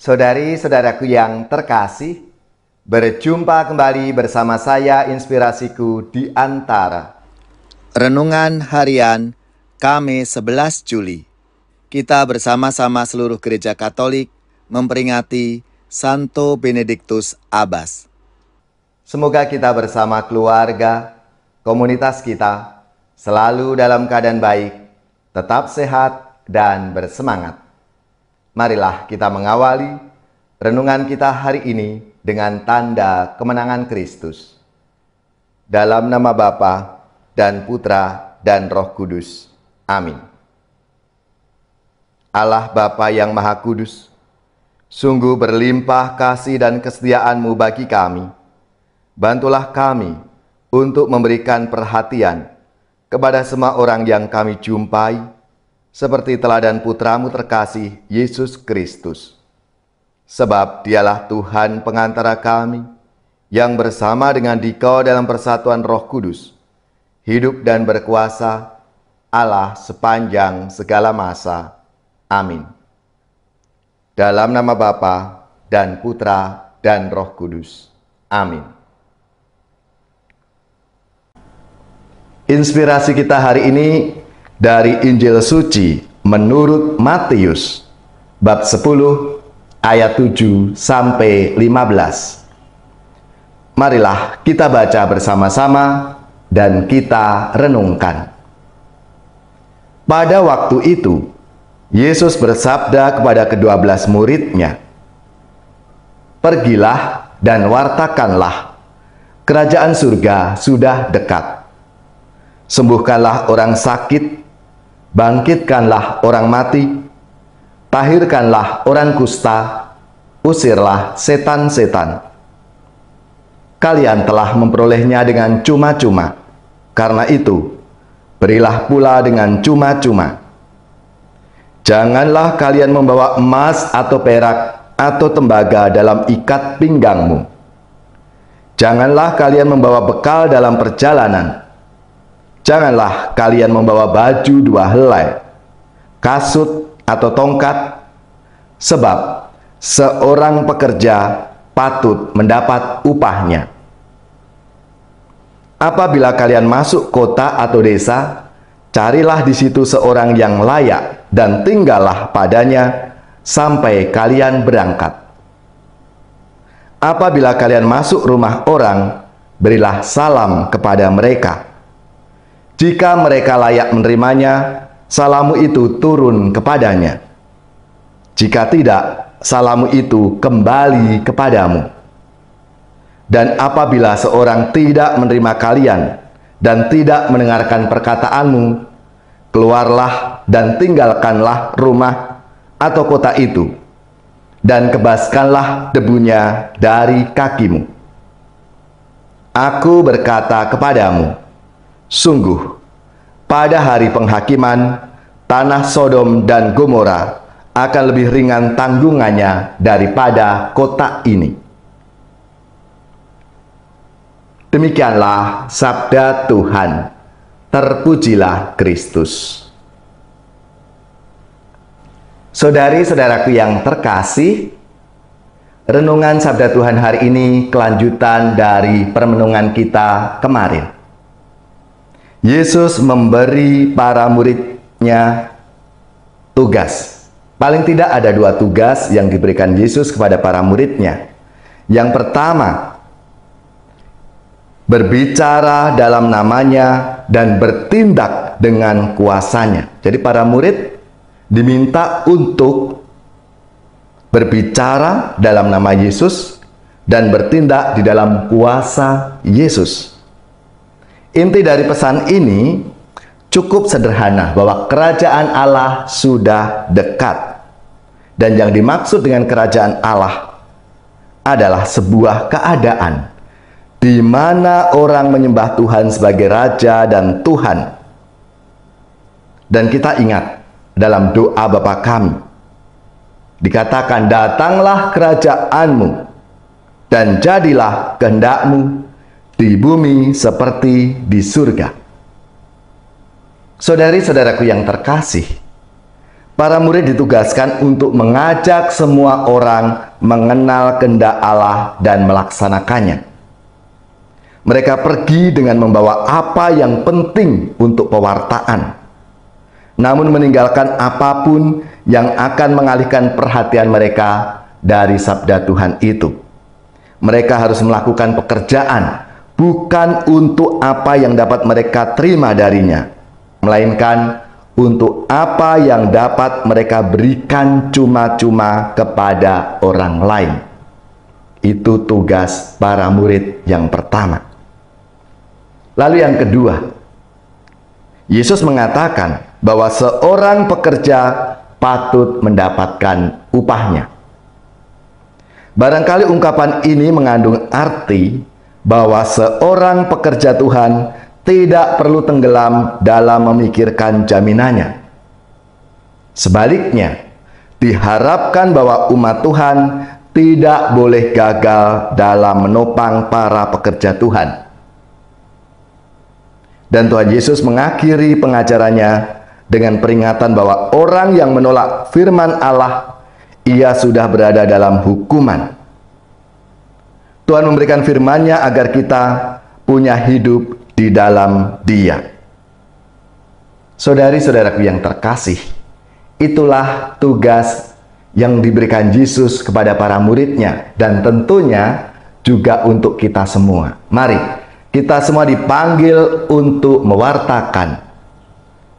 Saudari-saudaraku yang terkasih, berjumpa kembali bersama saya Inspirasiku di Antara. Renungan Harian Kamis 11 Juli. Kita bersama-sama seluruh gereja Katolik memperingati Santo Benediktus Abbas. Semoga kita bersama keluarga, komunitas kita, selalu dalam keadaan baik, tetap sehat dan bersemangat. Marilah kita mengawali renungan kita hari ini dengan tanda kemenangan Kristus. Dalam nama Bapa dan Putra dan Roh Kudus. Amin. Allah Bapa yang Maha Kudus, sungguh berlimpah kasih dan kesetiaan-Mu bagi kami. Bantulah kami untuk memberikan perhatian kepada semua orang yang kami jumpai, seperti teladan Putra-Mu terkasih, Yesus Kristus. Sebab Dialah Tuhan pengantara kami, yang bersama dengan Dikau dalam persatuan Roh Kudus, hidup dan berkuasa, Allah sepanjang segala masa. Amin. Dalam nama Bapa dan Putra dan Roh Kudus. Amin. Inspirasi kita hari ini dari Injil Suci menurut Matius, bab 10, ayat 7 sampai 15. Marilah kita baca bersama-sama dan kita renungkan. Pada waktu itu, Yesus bersabda kepada ke-12 murid-Nya, "Pergilah dan wartakanlah, kerajaan surga sudah dekat. Sembuhkanlah orang sakit, bangkitkanlah orang mati, tahirkanlah orang kusta, usirlah setan-setan. Kalian telah memperolehnya dengan cuma-cuma, karena itu berilah pula dengan cuma-cuma. Janganlah kalian membawa emas atau perak atau tembaga dalam ikat pinggangmu. Janganlah kalian membawa bekal dalam perjalanan. Janganlah kalian membawa baju 2 helai, kasut atau tongkat, sebab seorang pekerja patut mendapat upahnya. Apabila kalian masuk kota atau desa, carilah di situ seorang yang layak dan tinggallah padanya sampai kalian berangkat. Apabila kalian masuk rumah orang, berilah salam kepada mereka. Jika mereka layak menerimanya, salamu itu turun kepadanya. Jika tidak, salamu itu kembali kepadamu. Dan apabila seorang tidak menerima kalian dan tidak mendengarkan perkataanmu, keluarlah dan tinggalkanlah rumah atau kota itu, dan kebaskanlah debunya dari kakimu. Aku berkata kepadamu, sungguh, pada hari penghakiman, tanah Sodom dan Gomora akan lebih ringan tanggungannya daripada kota ini." Demikianlah sabda Tuhan. Terpujilah Kristus. Saudari-saudaraku yang terkasih, renungan sabda Tuhan hari ini kelanjutan dari permenungan kita kemarin. Yesus memberi para murid-Nya tugas. Paling tidak ada 2 tugas yang diberikan Yesus kepada para murid-Nya. Yang pertama, berbicara dalam namanya dan bertindak dengan kuasanya. Jadi para murid diminta untuk berbicara dalam nama Yesus dan bertindak di dalam kuasa Yesus. Inti dari pesan ini cukup sederhana, bahwa kerajaan Allah sudah dekat. Dan yang dimaksud dengan kerajaan Allah adalah sebuah keadaan di mana orang menyembah Tuhan sebagai Raja dan Tuhan. Dan kita ingat dalam doa Bapa kami, dikatakan, "Datanglah kerajaan-Mu, dan jadilah kehendak-Mu di bumi seperti di surga." Saudari-saudaraku yang terkasih, Para murid ditugaskan untuk mengajak semua orang mengenal kehendak Allah dan melaksanakannya. Mereka pergi dengan membawa apa yang penting untuk pewartaan, namun meninggalkan apapun yang akan mengalihkan perhatian mereka dari sabda Tuhan itu. Mereka harus melakukan pekerjaan bukan untuk apa yang dapat mereka terima darinya, melainkan untuk apa yang dapat mereka berikan cuma-cuma kepada orang lain. Itu tugas para murid yang pertama. Lalu yang kedua, Yesus mengatakan bahwa seorang pekerja patut mendapatkan upahnya. Barangkali ungkapan ini mengandung arti bahwa seorang pekerja Tuhan tidak perlu tenggelam dalam memikirkan jaminannya. Sebaliknya, diharapkan bahwa umat Tuhan tidak boleh gagal dalam menopang para pekerja Tuhan. Dan Tuhan Yesus mengakhiri pengajarannya dengan peringatan bahwa orang yang menolak firman Allah, ia sudah berada dalam hukuman. Tuhan memberikan firman-Nya agar kita punya hidup di dalam Dia. Saudari-saudaraku yang terkasih, itulah tugas yang diberikan Yesus kepada para murid-Nya, dan tentunya juga untuk kita semua. Mari, kita semua dipanggil untuk mewartakan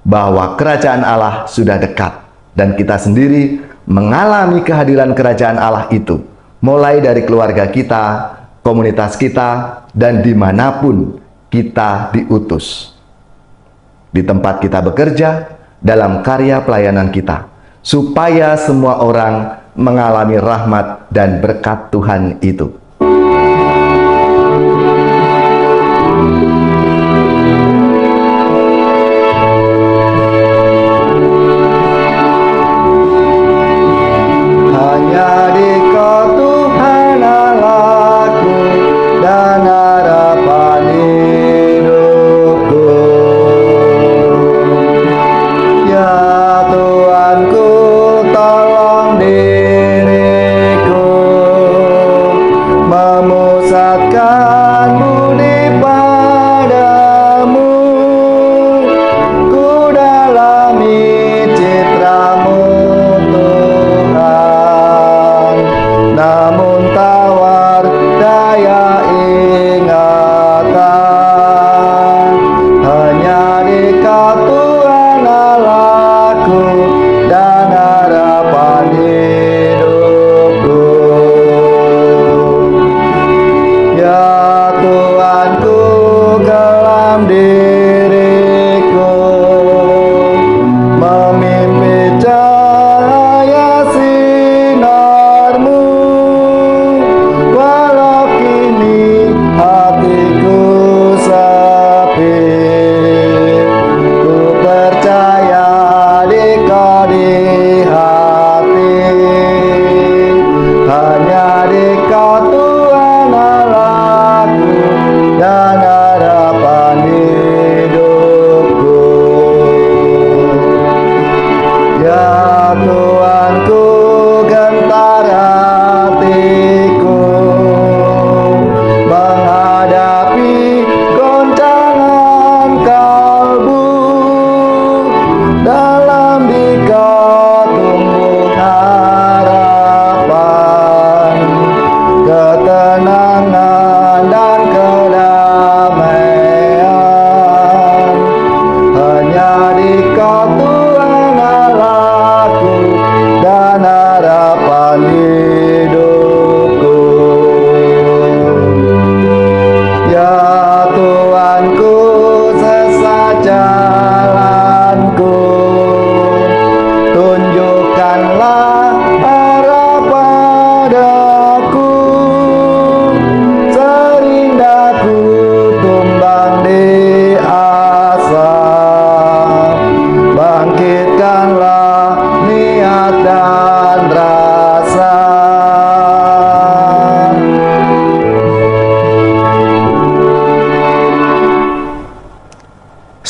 bahwa kerajaan Allah sudah dekat, dan kita sendiri mengalami kehadiran kerajaan Allah itu, mulai dari keluarga kita, komunitas kita, dan dimanapun kita diutus. Di tempat kita bekerja, dalam karya pelayanan kita, supaya semua orang mengalami rahmat dan berkat Tuhan itu.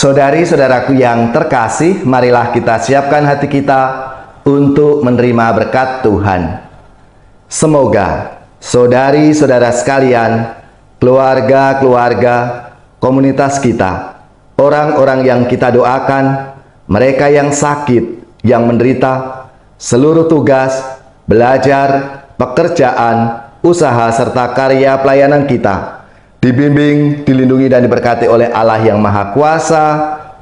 Saudari-saudaraku yang terkasih, marilah kita siapkan hati kita untuk menerima berkat Tuhan. Semoga saudari-saudara sekalian, keluarga-keluarga, komunitas kita, orang-orang yang kita doakan, mereka yang sakit, yang menderita, seluruh tugas, belajar, pekerjaan, usaha, serta karya pelayanan kita, dibimbing, dilindungi, dan diberkati oleh Allah yang Maha Kuasa,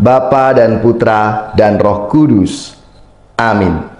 Bapa dan Putra dan Roh Kudus. Amin.